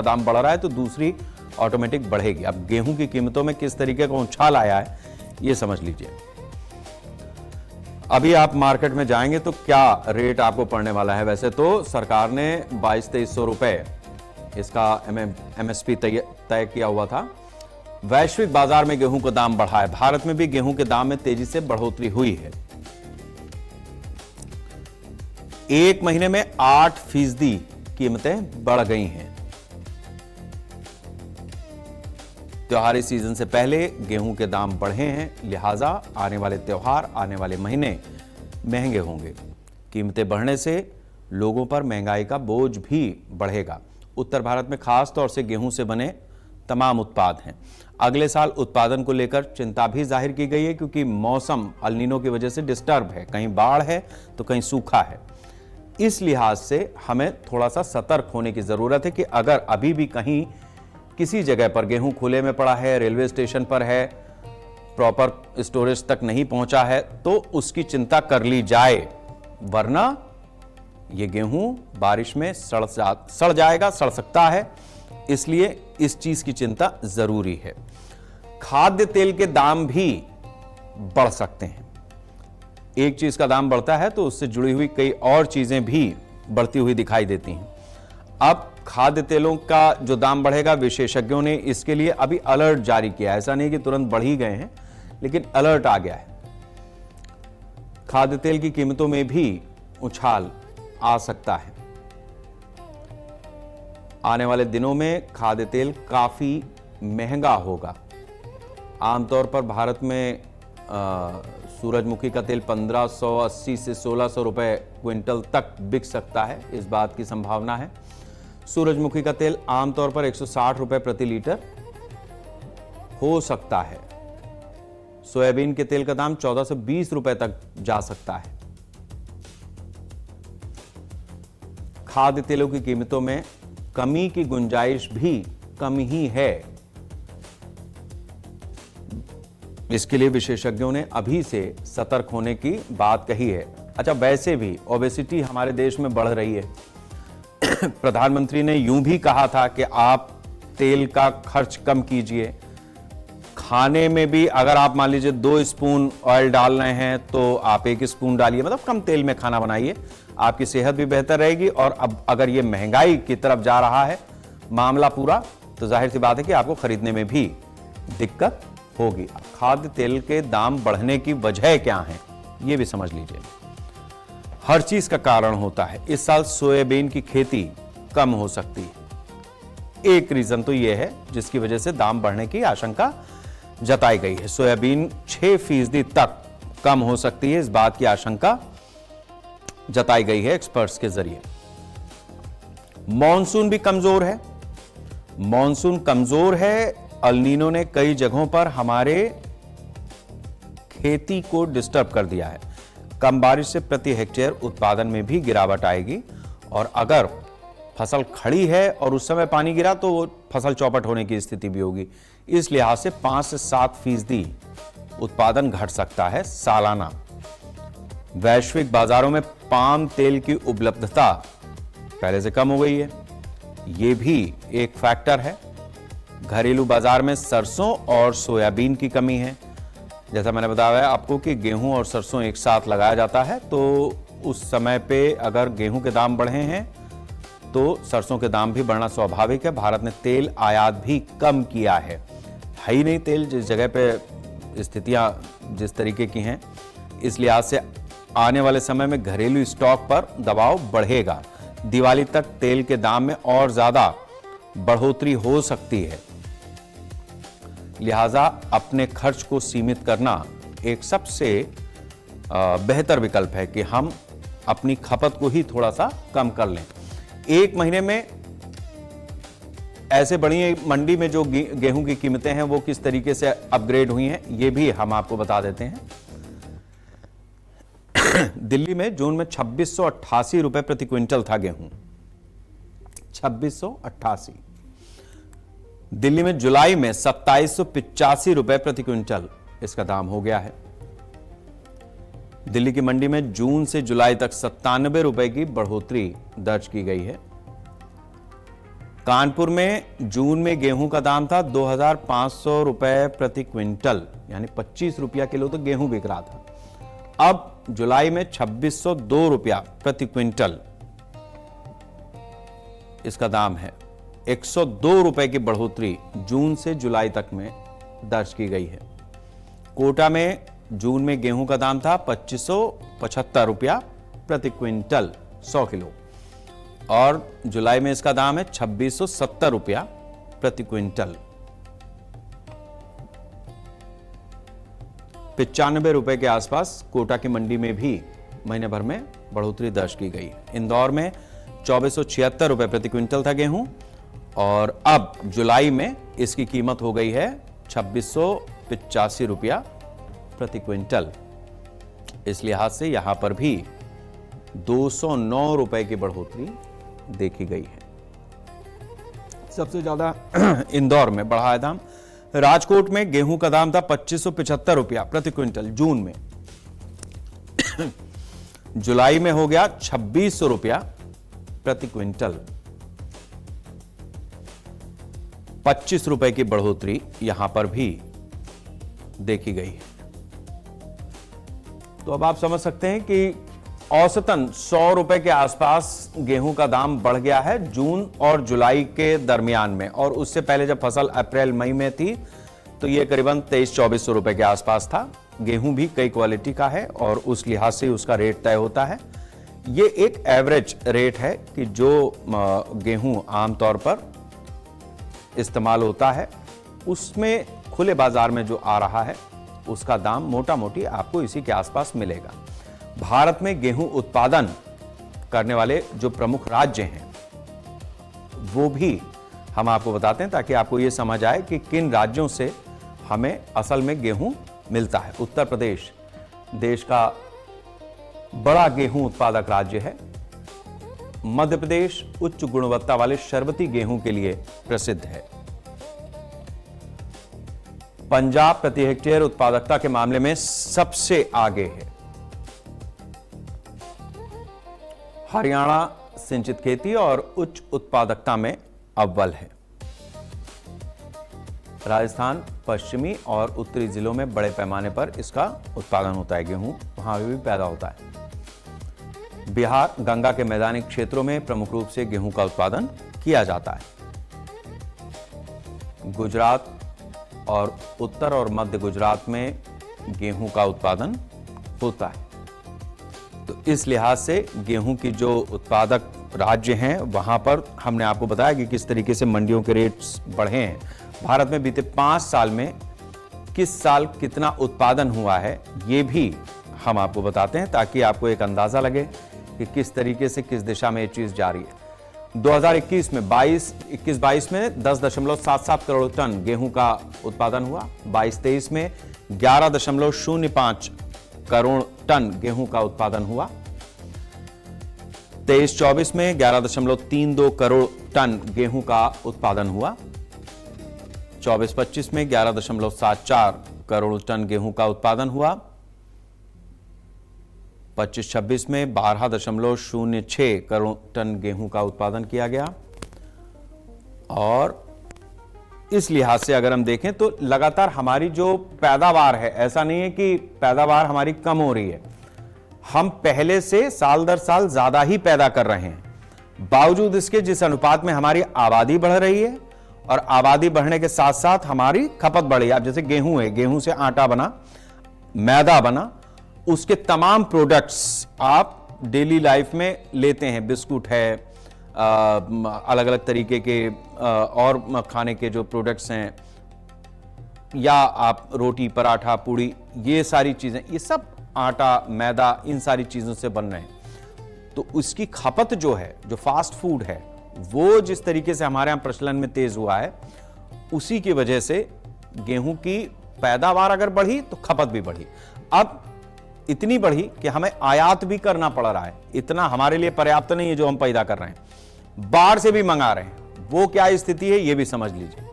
दाम बढ़ रहा है तो दूसरी ऑटोमेटिक बढ़ेगी। अब गेहूं की कीमतों में किस तरीके का उछाल आया है ये समझ लीजिए। अभी आप मार्केट में जाएंगे तो क्या रेट आपको पड़ने वाला है। वैसे तो सरकार ने 2200-2300 रुपए इसका MSP तय किया हुआ था। वैश्विक बाजार में गेहूं का दाम बढ़ा है। भारत में भी गेहूं के दाम में तेजी से बढ़ोतरी हुई है। एक महीने में 8% कीमतें बढ़ गई हैं। त्योहारी सीजन से पहले गेहूं के दाम बढ़े हैं, लिहाजा आने वाले त्योहार, आने वाले महीने महंगे होंगे। कीमतें बढ़ने से लोगों पर महंगाई का बोझ भी बढ़ेगा। उत्तर भारत में खास तौर से गेहूं से बने तमाम उत्पाद हैं। अगले साल उत्पादन को लेकर चिंता भी जाहिर की गई है क्योंकि मौसम अल नीनो की वजह से डिस्टर्ब है, कहीं बाढ़ है तो कहीं सूखा है। इस लिहाज से हमें थोड़ा सा सतर्क होने की जरूरत है कि अगर अभी भी कहीं किसी जगह पर गेहूं खुले में पड़ा है, रेलवे स्टेशन पर है, प्रॉपर स्टोरेज तक नहीं पहुंचा है तो उसकी चिंता कर ली जाए, वरना यह गेहूं बारिश में सड़ जाएगा, सड़ सकता है। इसलिए इस चीज की चिंता जरूरी है। खाद्य तेल के दाम भी बढ़ सकते हैं। एक चीज का दाम बढ़ता है तो उससे जुड़ी हुई कई और चीजें भी बढ़ती हुई दिखाई देती हैं। अब खाद्य तेलों का जो दाम बढ़ेगा, विशेषज्ञों ने इसके लिए अभी अलर्ट जारी किया है। ऐसा नहीं कि तुरंत बढ़ ही गए हैं, लेकिन अलर्ट आ गया है। खाद्य तेल की कीमतों में भी उछाल आ सकता है। आने वाले दिनों में खाद्य तेल काफी महंगा होगा। आमतौर पर भारत में सूरजमुखी का तेल 1580 से 1600 रुपए क्विंटल तक बिक सकता है, इस बात की संभावना है। सूरजमुखी का तेल आमतौर पर 160 रुपए प्रति लीटर हो सकता है। सोयाबीन के तेल का दाम 14 से 20 रुपए तक जा सकता है। खाद्य तेलों की कीमतों में कमी की गुंजाइश भी कम ही है। इसके लिए विशेषज्ञों ने अभी से सतर्क होने की बात कही है। अच्छा, वैसे भी ओबेसिटी हमारे देश में बढ़ रही है। प्रधानमंत्री ने यूं भी कहा था कि आप तेल का खर्च कम कीजिए। खाने में भी अगर आप मान लीजिए 2 स्पून ऑयल डाल रहे हैं तो आप 1 स्पून डालिए, मतलब कम तेल में खाना बनाइए, आपकी सेहत भी बेहतर रहेगी। और अब अगर ये महंगाई की तरफ जा रहा है मामला पूरा, तो जाहिर सी बात है कि आपको खरीदने में भी दिक्कत होगी। खाद्य तेल के दाम बढ़ने की वजह क्या है ये भी समझ लीजिए। हर चीज का कारण होता है। इस साल सोयाबीन की खेती कम हो सकती है। एक रीजन तो यह है जिसकी वजह से दाम बढ़ने की आशंका जताई गई है। सोयाबीन 6% तक कम हो सकती है, इस बात की आशंका जताई गई है एक्सपर्ट्स के जरिए। मॉनसून भी कमजोर है। मॉनसून कमजोर है। अल नीनो ने कई जगहों पर हमारे खेती को डिस्टर्ब कर दिया है। कम बारिश से प्रति हेक्टेयर उत्पादन में भी गिरावट आएगी और अगर फसल खड़ी है और उस समय पानी गिरा तो वो फसल चौपट होने की स्थिति भी होगी। इस लिहाज से 5 से 7% उत्पादन घट सकता है सालाना। वैश्विक बाजारों में पाम तेल की उपलब्धता पहले से कम हो गई है, ये भी एक फैक्टर है। घरेलू बाजार में सरसों और सोयाबीन की कमी है। जैसा मैंने बताया आपको कि गेहूं और सरसों एक साथ लगाया जाता है, तो उस समय पे अगर गेहूं के दाम बढ़े हैं तो सरसों के दाम भी बढ़ना स्वाभाविक है। भारत ने तेल आयात भी कम किया है ही नहीं तेल जिस जगह पे स्थितियां जिस तरीके की हैं, इस लिहाज से आने वाले समय में घरेलू स्टॉक पर दबाव बढ़ेगा। दिवाली तक तेल के दाम में और ज्यादा बढ़ोतरी हो सकती है, लिहाजा अपने खर्च को सीमित करना एक सबसे बेहतर विकल्प है कि हम अपनी खपत को ही थोड़ा सा कम कर लें। एक महीने में ऐसे बड़ी मंडी में जो गेहूं की कीमतें हैं वो किस तरीके से अपग्रेड हुई हैं, ये भी हम आपको बता देते हैं। दिल्ली में जून में 2688 रुपए प्रति क्विंटल था गेहूं, 2688। दिल्ली में जुलाई में 2785 रुपए प्रति क्विंटल इसका दाम हो गया है। दिल्ली की मंडी में जून से जुलाई तक 97 रुपए की बढ़ोतरी दर्ज की गई है। कानपुर में जून में गेहूं का दाम था 2500 रुपए प्रति क्विंटल, यानी 25 रुपया किलो तो गेहूं बिक रहा था। अब जुलाई में 2602 रुपया प्रति क्विंटल इसका दाम है। 102 रुपए की बढ़ोतरी जून से जुलाई तक में दर्ज की गई है। कोटा में जून में गेहूं का दाम था 2575 रुपया प्रति क्विंटल 100 किलो और जुलाई में इसका दाम है 2670 रुपया प्रति क्विंटल। 95 रुपए के आसपास कोटा की मंडी में भी महीने भर में बढ़ोतरी दर्ज की गई। इंदौर में 2476 रुपए प्रति क्विंटल था गेहूं और अब जुलाई में इसकी कीमत हो गई है 2685 रुपया प्रति क्विंटल। इस लिहाज से यहां पर भी 209 रुपए की बढ़ोतरी देखी गई है। सबसे ज्यादा इंदौर में बढ़ा है दाम। राजकोट में गेहूं का दाम था 2575 रुपया प्रति क्विंटल जून में, जुलाई में हो गया 2600 रुपया प्रति क्विंटल। 25 रुपए की बढ़ोतरी यहां पर भी देखी गई है। तो अब आप समझ सकते हैं कि औसतन 100 रुपए के आसपास गेहूं का दाम बढ़ गया है जून और जुलाई के दरमियान में, और उससे पहले जब फसल अप्रैल मई में थी तो यह करीबन 2300-2400 रुपए के आसपास था। गेहूं भी कई क्वालिटी का है और उस लिहाज से उसका रेट तय होता है। यह एक एवरेज रेट है कि जो गेहूं आमतौर पर इस्तेमाल होता है उसमें खुले बाजार में जो आ रहा है उसका दाम मोटा मोटी आपको इसी के आसपास मिलेगा। भारत में गेहूं उत्पादन करने वाले जो प्रमुख राज्य हैं वो भी हम आपको बताते हैं ताकि आपको यह समझ आए कि किन राज्यों से हमें असल में गेहूं मिलता है। उत्तर प्रदेश देश का बड़ा गेहूं उत्पादक राज्य है। मध्य प्रदेश उच्च गुणवत्ता वाले शरबती गेहूं के लिए प्रसिद्ध है। पंजाब प्रति हेक्टेयर उत्पादकता के मामले में सबसे आगे है। हरियाणा सिंचित खेती और उच्च उत्पादकता में अव्वल है। राजस्थान पश्चिमी और उत्तरी जिलों में बड़े पैमाने पर इसका उत्पादन होता है। गेहूं वहां भी पैदा होता है। बिहार गंगा के मैदानी क्षेत्रों में प्रमुख रूप से गेहूं का उत्पादन किया जाता है। गुजरात और उत्तर और मध्य गुजरात में गेहूं का उत्पादन होता है। तो इस लिहाज से गेहूं की जो उत्पादक राज्य हैं वहां पर हमने आपको बताया कि किस तरीके से मंडियों के रेट्स बढ़े हैं। भारत में बीते 5 साल में किस साल कितना उत्पादन हुआ है ये भी हम आपको बताते हैं ताकि आपको एक अंदाजा लगे कि किस तरीके से किस दिशा में ये चीज जा रही है। 2021 में 21-22 में 10.77 करोड़ टन गेहूं का उत्पादन हुआ। 22-23 में 11.05 करोड़ टन गेहूं का उत्पादन हुआ। 23-24 में 11.32 करोड़ टन गेहूं का उत्पादन हुआ। 24-25 में 11.74 करोड़ टन गेहूं का उत्पादन हुआ। 25-26 में 12.06 करोड़ टन गेहूं का उत्पादन किया गया। और इस लिहाज से अगर हम देखें तो लगातार हमारी जो पैदावार है, ऐसा नहीं है कि पैदावार हमारी कम हो रही है, हम पहले से साल दर साल ज्यादा ही पैदा कर रहे हैं। बावजूद इसके जिस अनुपात में हमारी आबादी बढ़ रही है और आबादी बढ़ने के साथ साथ हमारी खपत बढ़ी है। अब जैसे गेहूं है, गेहूं से आटा बना, मैदा बना, उसके तमाम प्रोडक्ट्स आप डेली लाइफ में लेते हैं। बिस्कुट है, अलग अलग तरीके के और खाने के जो प्रोडक्ट्स हैं, या आप रोटी, पराठा, पूड़ी, ये सारी चीजें, ये सब आटा, मैदा, इन सारी चीजों से बन रहे हैं। तो उसकी खपत जो है, जो फास्ट फूड है, वो जिस तरीके से हमारे यहां प्रचलन में तेज हुआ है, उसी की वजह से गेहूं की पैदावार अगर बढ़ी तो खपत भी बढ़ी। अब इतनी बढ़ी कि हमें आयात भी करना पड़ रहा है। इतना हमारे लिए पर्याप्त नहीं है जो हम पैदा कर रहे हैं, बाहर से भी मंगा रहे हैं। वो क्या स्थिति है ये भी समझ लीजिए।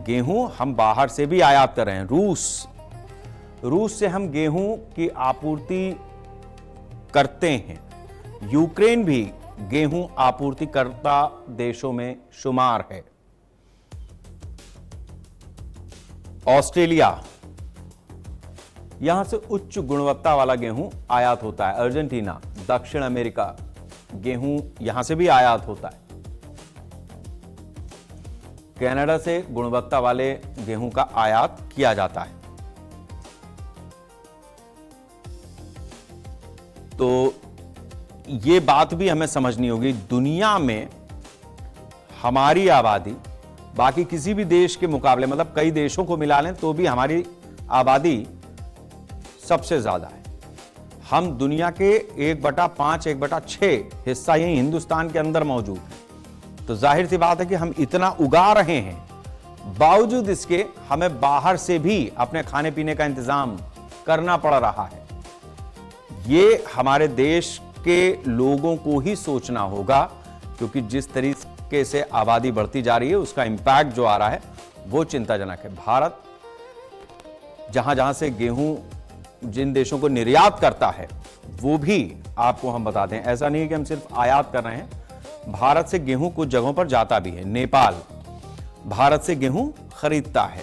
गेहूं हम बाहर से भी आयात कर रहे हैं। रूस से हम गेहूं की आपूर्ति करते हैं। यूक्रेन भी गेहूं आपूर्तिकर्ता देशों में शुमार है। ऑस्ट्रेलिया, यहां से उच्च गुणवत्ता वाला गेहूं आयात होता है। अर्जेंटीना, दक्षिण अमेरिका, गेहूं यहां से भी आयात होता है। कनाडा से गुणवत्ता वाले गेहूं का आयात किया जाता है। तो ये बात भी हमें समझनी होगी, दुनिया में हमारी आबादी बाकी किसी भी देश के मुकाबले, मतलब कई देशों को मिला लें तो भी हमारी आबादी सबसे ज्यादा है। हम दुनिया के 1/5, 1/6 हिस्सा यही हिंदुस्तान के अंदर मौजूद है। तो जाहिर सी बात है कि हम इतना उगा रहे हैं, बावजूद इसके हमें बाहर से भी अपने खाने पीने का इंतजाम करना पड़ रहा है। ये हमारे देश के लोगों को ही सोचना होगा, क्योंकि जिस तरीके से आबादी बढ़ती जा रही है उसका इंपैक्ट जो आ रहा है वो चिंताजनक है। भारत जहां जहां से गेहूं जिन देशों को निर्यात करता है वो भी आपको हम बता दें, ऐसा नहीं है कि हम सिर्फ आयात कर रहे हैं। भारत से गेहूं कुछ जगहों पर जाता भी है। नेपाल भारत से गेहूं खरीदता है।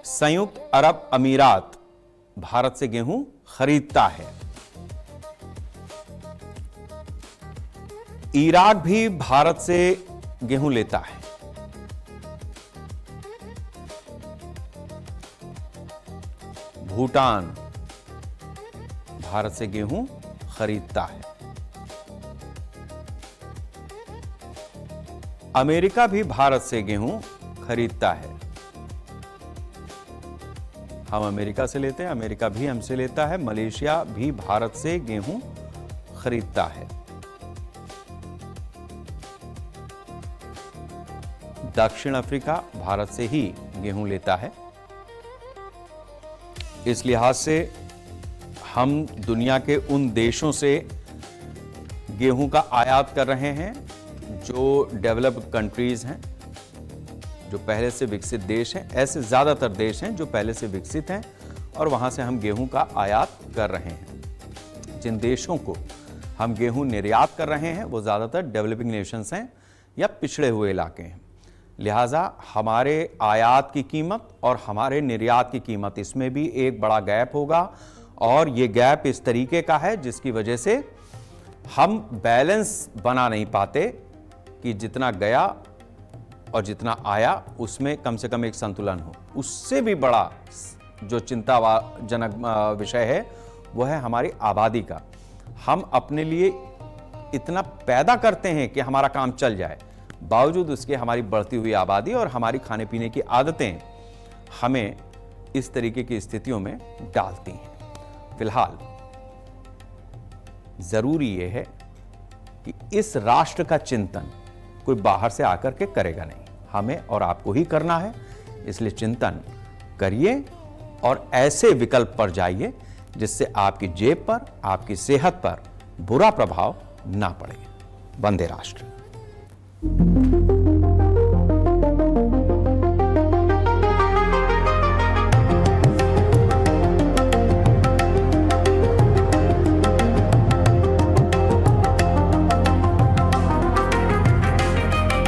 संयुक्त अरब अमीरात भारत से गेहूं खरीदता है। इराक भी भारत से गेहूं लेता है। भूटान भारत से गेहूं खरीदता है। अमेरिका भी भारत से गेहूं खरीदता है। हम अमेरिका से लेते हैं, अमेरिका भी हमसे लेता है। मलेशिया भी भारत से गेहूं खरीदता है। दक्षिण अफ्रीका भारत से ही गेहूं लेता है। इस लिहाज से हम दुनिया के उन देशों से गेहूं का आयात कर रहे हैं जो डेवलप्ड कंट्रीज हैं, जो पहले से विकसित देश हैं। ऐसे ज्यादातर देश हैं जो पहले से विकसित हैं और वहां से हम गेहूं का आयात कर रहे हैं। जिन देशों को हम गेहूं निर्यात कर रहे हैं वो ज्यादातर डेवलपिंग नेशंस हैं या पिछड़े हुए इलाके हैं। लिहाजा हमारे आयात की कीमत और हमारे निर्यात की कीमत, इसमें भी एक बड़ा गैप होगा। और ये गैप इस तरीके का है जिसकी वजह से हम बैलेंस बना नहीं पाते कि जितना गया और जितना आया उसमें कम से कम एक संतुलन हो। उससे भी बड़ा जो चिंताजनक विषय है वो है हमारी आबादी का। हम अपने लिए इतना पैदा करते हैं कि हमारा काम चल जाए, बावजूद उसके हमारी बढ़ती हुई आबादी और हमारी खाने पीने की आदतें हमें इस तरीके की स्थितियों में डालती हैं। फिलहाल जरूरी यह है कि इस राष्ट्र का चिंतन कोई बाहर से आकर के करेगा नहीं, हमें और आपको ही करना है। इसलिए चिंतन करिए और ऐसे विकल्प पर जाइए जिससे आपकी जेब पर, आपकी सेहत पर बुरा प्रभाव ना पड़े। वंदे राष्ट्र।